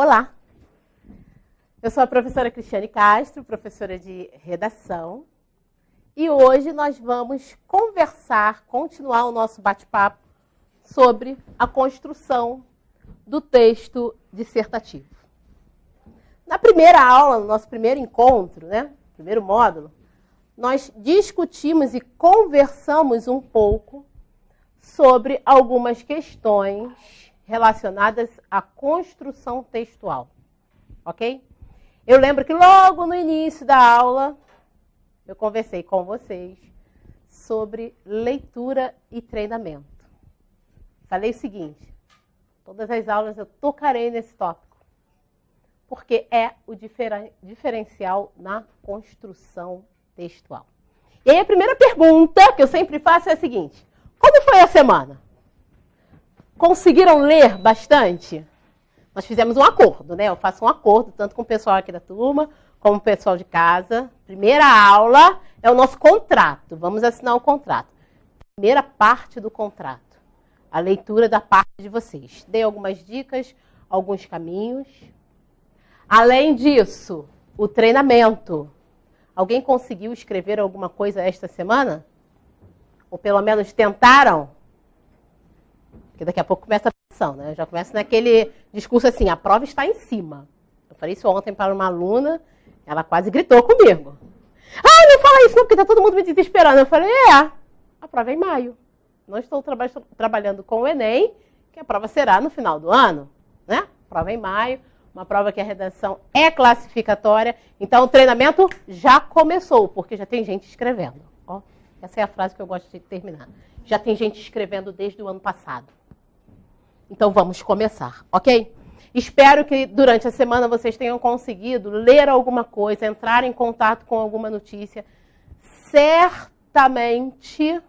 Olá, eu sou a professora Cristiane Castro, professora de redação, e hoje nós vamos continuar o nosso bate-papo sobre a construção do texto dissertativo. Na primeira aula, no nosso primeiro encontro, primeiro módulo, nós discutimos e conversamos um pouco sobre algumas questões relacionadas à construção textual, ok? Eu lembro que logo no início da aula, eu conversei com vocês sobre leitura e treinamento. Falei o seguinte, todas as aulas eu tocarei nesse tópico, porque é o diferencial na construção textual. E aí a primeira pergunta que eu sempre faço é a seguinte, como foi a semana? Conseguiram ler bastante? Nós fizemos um acordo, né? Eu faço um acordo tanto com o pessoal aqui da turma, como o pessoal de casa. Primeira aula é o nosso contrato. Vamos assinar o contrato. Primeira parte do contrato. A leitura da parte de vocês. Dei algumas dicas, alguns caminhos. Além disso, o treinamento. Alguém conseguiu escrever alguma coisa esta semana? Ou pelo menos tentaram? Porque daqui a pouco começa a pressão, né? Eu já começo naquele discurso assim, a prova está em cima. Eu falei isso ontem para uma aluna, ela quase gritou comigo. Ah, não fala isso não, porque está todo mundo me desesperando. Eu falei, a prova é em maio. Não estou trabalhando com o Enem, que a prova será no final do ano, né? Prova em maio, uma prova que a redação é classificatória. Então o treinamento já começou, porque já tem gente escrevendo. Ó, essa é a frase que eu gosto de terminar. Já tem gente escrevendo desde o ano passado. Então vamos começar, ok? Espero que durante a semana vocês tenham conseguido ler alguma coisa, entrar em contato com alguma notícia. Certamente,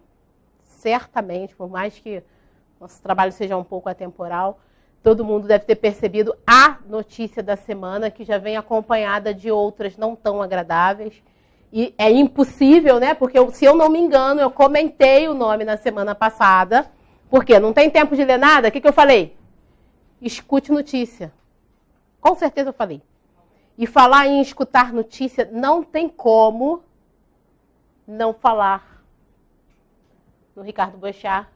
por mais que nosso trabalho seja um pouco atemporal, todo mundo deve ter percebido a notícia da semana, que já vem acompanhada de outras não tão agradáveis. E é impossível, né? Porque se eu não me engano, eu comentei o nome na semana passada. Por quê? Não tem tempo de ler nada? O que eu falei? Escute notícia. Com certeza eu falei. E falar em escutar notícia, não tem como não falar no Ricardo Boechat,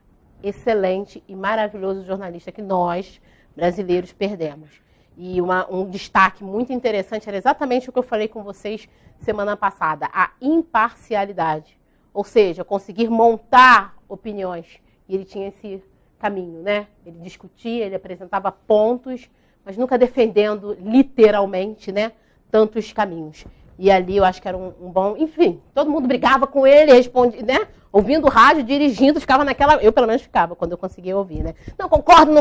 excelente e maravilhoso jornalista que nós, brasileiros, perdemos. E um destaque muito interessante era exatamente o que eu falei com vocês semana passada, a imparcialidade. Ou seja, conseguir montar opiniões. E ele tinha esse caminho, né? Ele discutia, ele apresentava pontos, mas nunca defendendo literalmente, né, tantos caminhos. E ali eu acho que era um bom... Enfim, todo mundo brigava com ele, respondia, né? Ouvindo rádio, dirigindo, ficava naquela... Eu, pelo menos, ficava quando eu conseguia ouvir, né? Não concordo,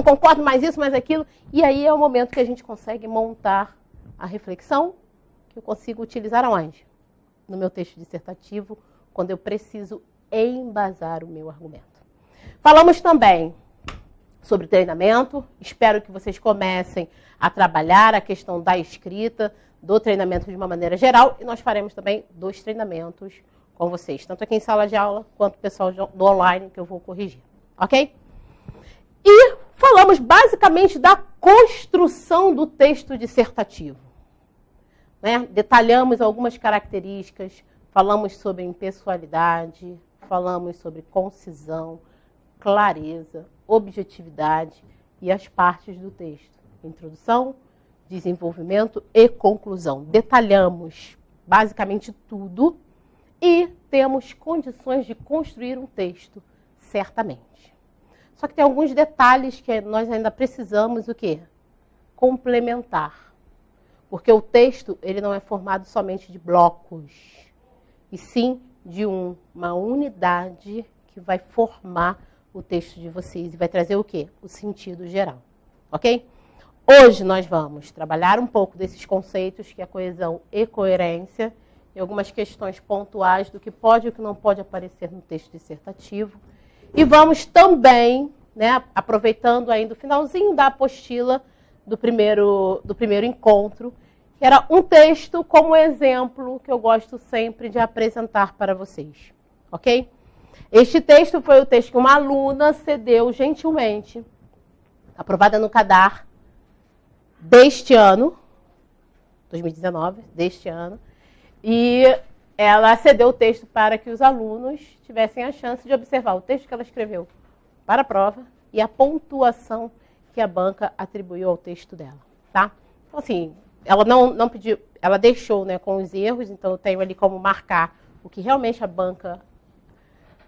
mais isso, mais aquilo. E aí é o momento que a gente consegue montar a reflexão, que eu consigo utilizar aonde? No meu texto dissertativo, quando eu preciso embasar o meu argumento. Falamos também sobre treinamento. Espero que vocês comecem a trabalhar a questão da escrita, do treinamento de uma maneira geral. E nós faremos também 2 treinamentos com vocês, tanto aqui em sala de aula, quanto o pessoal do online, que eu vou corrigir. Ok? E falamos basicamente da construção do texto dissertativo. Né? Detalhamos algumas características, falamos sobre impessoalidade, falamos sobre concisão, clareza, objetividade e as partes do texto. Introdução, desenvolvimento e conclusão. Detalhamos basicamente tudo e temos condições de construir um texto, certamente. Só que tem alguns detalhes que nós ainda precisamos o quê? Complementar. Porque o texto ele não é formado somente de blocos, e sim de uma unidade que vai formar o texto de vocês e vai trazer o quê? O sentido geral, ok? Hoje nós vamos trabalhar um pouco desses conceitos, que é coesão e coerência, e algumas questões pontuais do que pode e o que não pode aparecer no texto dissertativo. E vamos também, né, aproveitando ainda o finalzinho da apostila do primeiro encontro, que era um texto como exemplo que eu gosto sempre de apresentar para vocês, ok? Este texto foi o texto que uma aluna cedeu gentilmente, aprovada no CADAR, deste ano, 2019, deste ano, e ela cedeu o texto para que os alunos tivessem a chance de observar o texto que ela escreveu para a prova e a pontuação que a banca atribuiu ao texto dela, tá? Então, assim, ela não pediu, ela deixou, né, com os erros, então eu tenho ali como marcar o que realmente a banca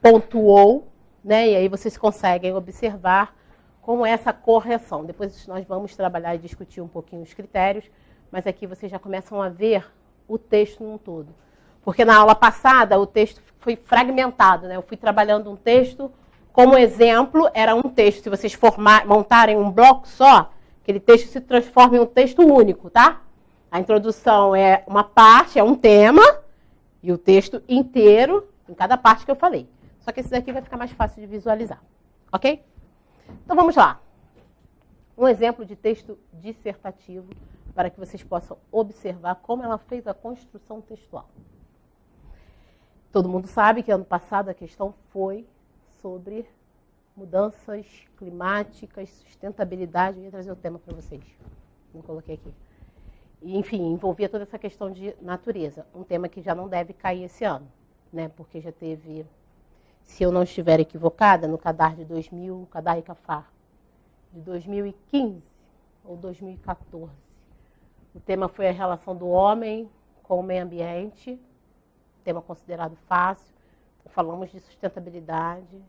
pontuou, né, e aí vocês conseguem observar como essa correção. Depois nós vamos trabalhar e discutir um pouquinho os critérios, mas aqui vocês já começam a ver o texto num todo. Porque na aula passada o texto foi fragmentado, né? Eu fui trabalhando um texto, como exemplo, era um texto, se vocês montarem um bloco só, aquele texto se transforma em um texto único, tá? A introdução é uma parte, é um tema, e o texto inteiro, em cada parte que eu falei. Só que esse daqui vai ficar mais fácil de visualizar, ok? Então vamos lá. Um exemplo de texto dissertativo para que vocês possam observar como ela fez a construção textual. Todo mundo sabe que ano passado a questão foi sobre mudanças climáticas, sustentabilidade. Eu ia trazer o tema para vocês. Não coloquei aqui. E, enfim, envolvia toda essa questão de natureza. Um tema que já não deve cair esse ano, né? Porque já teve, se eu não estiver equivocada, no CADAR de 2000, CADAR e CAFAR, de 2015 ou 2014. O tema foi a relação do homem com o meio ambiente, tema considerado fácil. Falamos de sustentabilidade,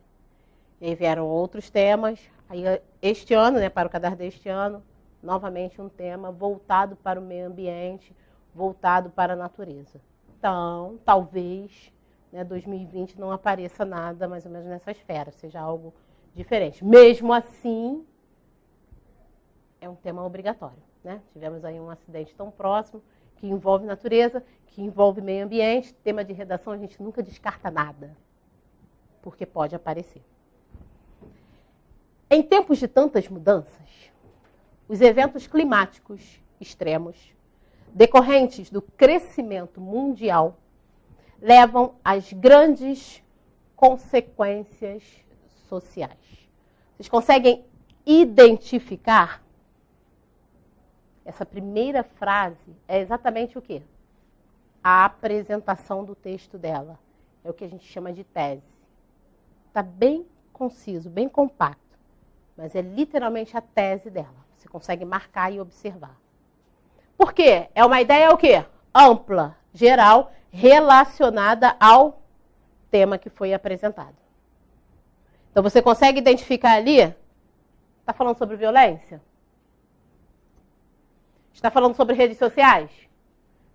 e aí vieram outros temas. Aí este ano, né, para o CADAR deste ano, novamente um tema voltado para o meio ambiente, voltado para a natureza. Então, talvez, né, 2020 não apareça nada mais ou menos nessa esfera, seja algo diferente. Mesmo assim, é um tema obrigatório, né? Tivemos aí um acidente tão próximo, que envolve natureza, que envolve meio ambiente. Tema de redação, a gente nunca descarta nada, porque pode aparecer. Em tempos de tantas mudanças, os eventos climáticos extremos, decorrentes do crescimento mundial, levam às grandes consequências sociais. Vocês conseguem identificar? Essa primeira frase é exatamente o quê? A apresentação do texto dela. É o que a gente chama de tese. Está bem conciso, bem compacto, mas é literalmente a tese dela. Você consegue marcar e observar. Por quê? É uma ideia o quê? Ampla, geral, relacionada ao tema que foi apresentado. Então você consegue identificar ali? Está falando sobre violência? Está falando sobre redes sociais?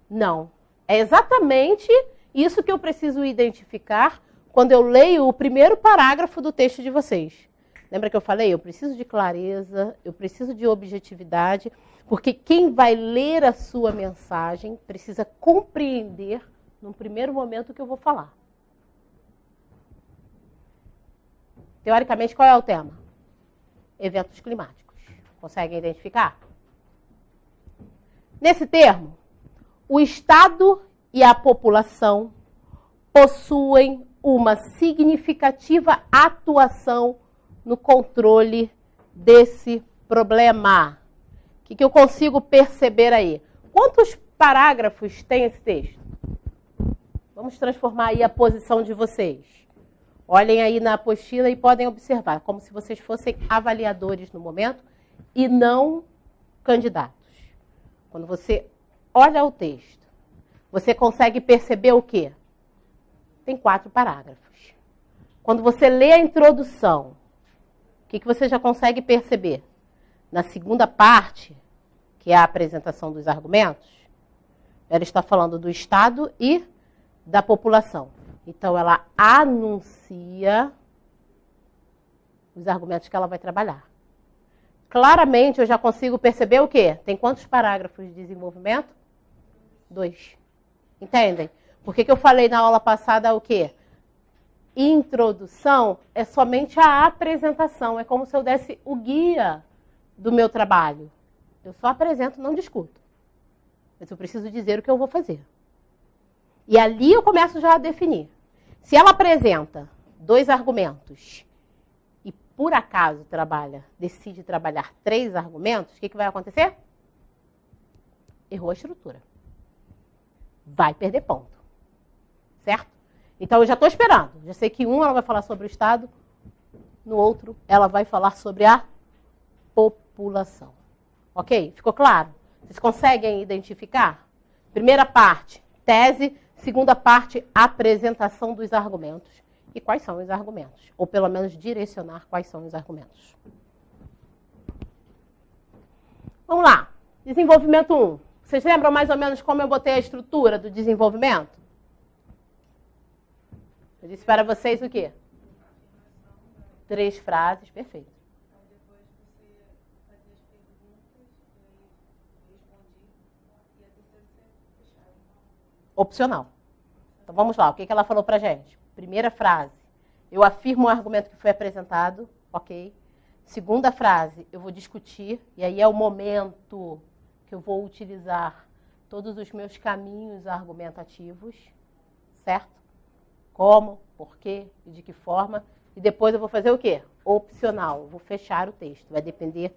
Não. É exatamente isso que eu preciso identificar quando eu leio o primeiro parágrafo do texto de vocês. Lembra que eu falei? Eu preciso de clareza, eu preciso de objetividade, porque quem vai ler a sua mensagem precisa compreender, num primeiro momento, o que eu vou falar. Teoricamente, qual é o tema? Eventos climáticos. Conseguem identificar? Nesse termo, o Estado e a população possuem uma significativa atuação no controle desse problema. O que eu consigo perceber aí? Quantos parágrafos tem esse texto? Vamos transformar aí a posição de vocês. Olhem aí na apostila e podem observar, como se vocês fossem avaliadores no momento e não candidatos. Quando você olha o texto, você consegue perceber o quê? Tem 4 parágrafos. Quando você lê a introdução, o que você já consegue perceber? Na segunda parte, que é a apresentação dos argumentos, ela está falando do Estado e da população. Então, ela anuncia os argumentos que ela vai trabalhar. Claramente, eu já consigo perceber o quê? Tem quantos parágrafos de desenvolvimento? 2. Entendem? Por que eu falei na aula passada o quê? Introdução é somente a apresentação. É como se eu desse o guia do meu trabalho. Eu só apresento, não discuto. Mas eu preciso dizer o que eu vou fazer. E ali eu começo já a definir. Se ela apresenta 2 argumentos e por acaso decide trabalhar 3 argumentos, o que vai acontecer? errou a estrutura. Vai perder ponto. Certo? Então, eu já estou esperando. Já sei que ela vai falar sobre o Estado, no outro, ela vai falar sobre a população. Ok? Ficou claro? Vocês conseguem identificar? Primeira parte, tese. Segunda parte, apresentação dos argumentos. E quais são os argumentos? Ou pelo menos direcionar quais são os argumentos. Vamos lá. Desenvolvimento 1. Vocês lembram mais ou menos como eu botei a estrutura do desenvolvimento? Eu disse para vocês o quê? 3 frases, perfeito. Opcional. Então vamos lá, o que ela falou pra gente? Primeira frase, eu afirmo o argumento que foi apresentado, ok? Segunda frase, eu vou discutir, e aí é o momento que eu vou utilizar todos os meus caminhos argumentativos, certo? Como, por quê e de que forma. E depois eu vou fazer o quê? Opcional, eu vou fechar o texto, vai depender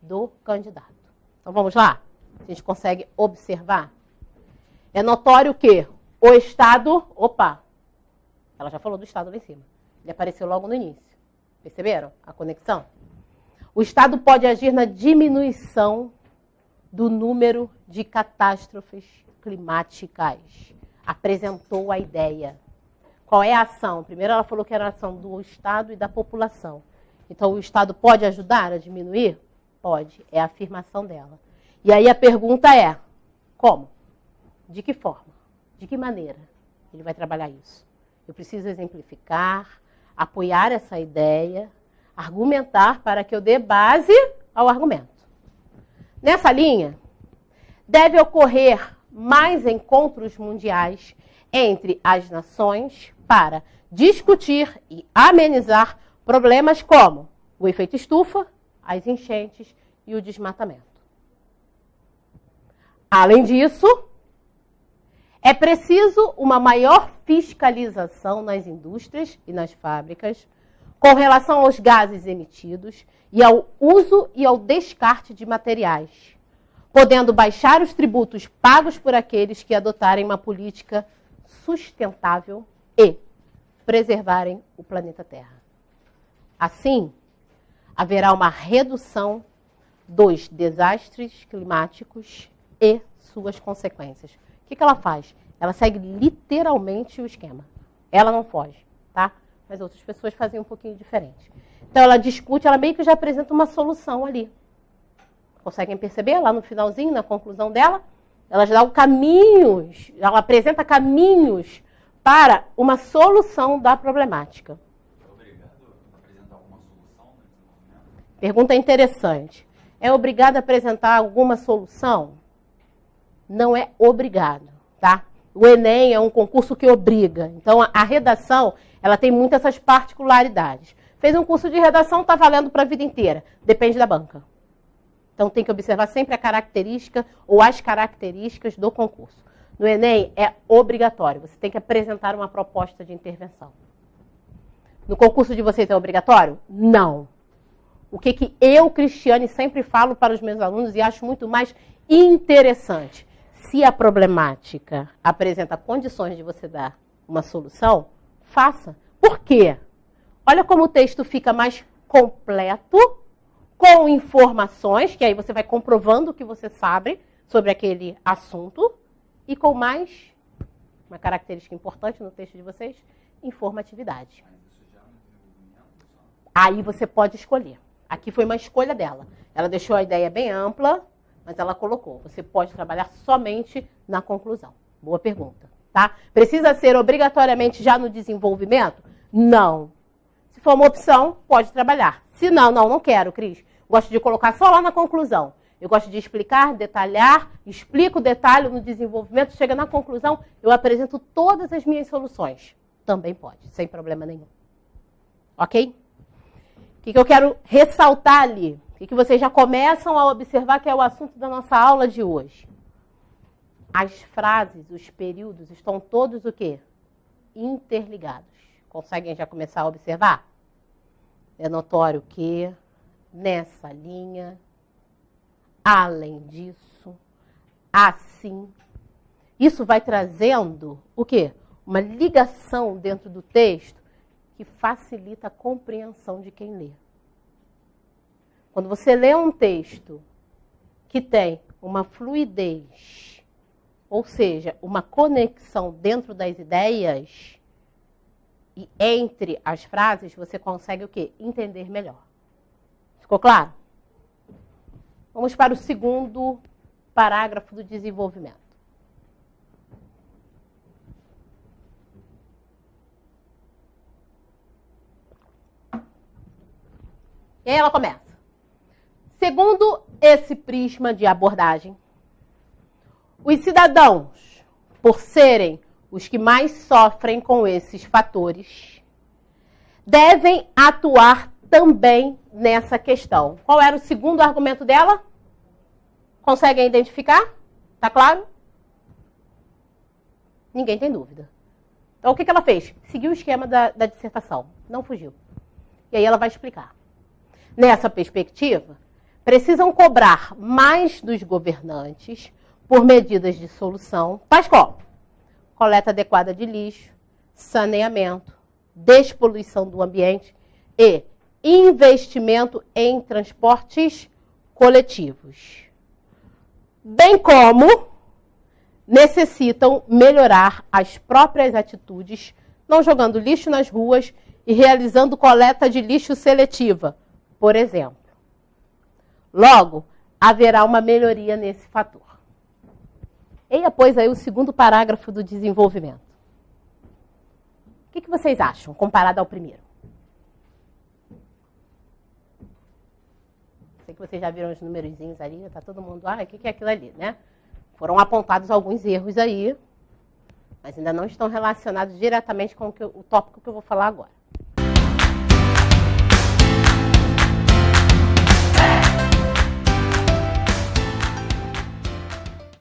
do candidato. Então vamos lá? A gente consegue observar? É notório que o Estado... Opa! Ela já falou do Estado lá em cima. Ele apareceu logo no início. Perceberam a conexão? O Estado pode agir na diminuição do número de catástrofes climáticas. Apresentou a ideia. Qual é a ação? Primeiro ela falou que era a ação do Estado e da população. Então o Estado pode ajudar a diminuir? Pode. É a afirmação dela. E aí a pergunta é, como? De que forma? De que maneira ele vai trabalhar isso? Eu preciso exemplificar, apoiar essa ideia, argumentar para que eu dê base ao argumento. Nessa linha, deve ocorrer mais encontros mundiais entre as nações para discutir e amenizar problemas como o efeito estufa, as enchentes e o desmatamento. Além disso, é preciso uma maior fiscalização nas indústrias e nas fábricas com relação aos gases emitidos e ao uso e ao descarte de materiais, podendo baixar os tributos pagos por aqueles que adotarem uma política sustentável e preservarem o planeta Terra. Assim, haverá uma redução dos desastres climáticos e suas consequências. O que ela faz? Ela segue literalmente o esquema. Ela não foge, tá? Mas outras pessoas fazem um pouquinho diferente. Então ela discute, ela meio que já apresenta uma solução ali. Conseguem perceber? Lá no finalzinho, na conclusão dela, ela já dá caminhos, ela apresenta caminhos para uma solução da problemática. É obrigado a apresentar alguma solução no desenvolvimento? Pergunta interessante. É obrigado a apresentar alguma solução? Não é obrigado, tá? O Enem é um concurso que obriga. Então, a redação, ela tem muitas essas particularidades. Fez um curso de redação, está valendo para a vida inteira. Depende da banca. Então, tem que observar sempre a característica ou as características do concurso. No Enem, é obrigatório. Você tem que apresentar uma proposta de intervenção. No concurso de vocês é obrigatório? Não. O que eu, Cristiane, sempre falo para os meus alunos e acho muito mais interessante. Se a problemática apresenta condições de você dar uma solução, faça. Por quê? Olha como o texto fica mais completo, com informações, que aí você vai comprovando o que você sabe sobre aquele assunto, e com mais, uma característica importante no texto de vocês, informatividade. Aí você pode escolher. Aqui foi uma escolha dela. Ela deixou a ideia bem ampla, mas ela colocou, você pode trabalhar somente na conclusão. Boa pergunta, tá? Precisa ser obrigatoriamente já no desenvolvimento? Não. Se for uma opção, pode trabalhar. Se não, não quero, Cris. Gosto de colocar só lá na conclusão. Eu gosto de explicar, detalhar, explico o detalhe no desenvolvimento, chega na conclusão, eu apresento todas as minhas soluções. Também pode, sem problema nenhum. Ok? O que eu quero ressaltar ali? O que vocês já começam a observar que é o assunto da nossa aula de hoje? As frases, os períodos estão todos o quê? Interligados. Conseguem já começar a observar? É notório que nessa linha, além disso, assim. Isso vai trazendo o quê? Uma ligação dentro do texto que facilita a compreensão de quem lê. Quando você lê um texto que tem uma fluidez, ou seja, uma conexão dentro das ideias e entre as frases, você consegue o quê? Entender melhor. Ficou claro? Vamos para o segundo parágrafo do desenvolvimento. E aí ela começa. Segundo esse prisma de abordagem, os cidadãos, por serem os que mais sofrem com esses fatores, devem atuar também nessa questão. Qual era o segundo argumento dela? Conseguem identificar? Tá claro? Ninguém tem dúvida. Então, o que ela fez? Seguiu o esquema da dissertação. Não fugiu. E aí ela vai explicar. Nessa perspectiva, precisam cobrar mais dos governantes por medidas de solução, tais como coleta adequada de lixo, saneamento, despoluição do ambiente e investimento em transportes coletivos. Bem como necessitam melhorar as próprias atitudes, não jogando lixo nas ruas e realizando coleta de lixo seletiva, por exemplo. Logo, haverá uma melhoria nesse fator. Eia, pois, aí o segundo parágrafo do desenvolvimento. O que vocês acham, comparado ao primeiro? Sei que vocês já viram os numerozinhos ali, tá todo mundo, o que é aquilo ali, né? Foram apontados alguns erros aí, mas ainda não estão relacionados diretamente com o tópico que eu vou falar agora.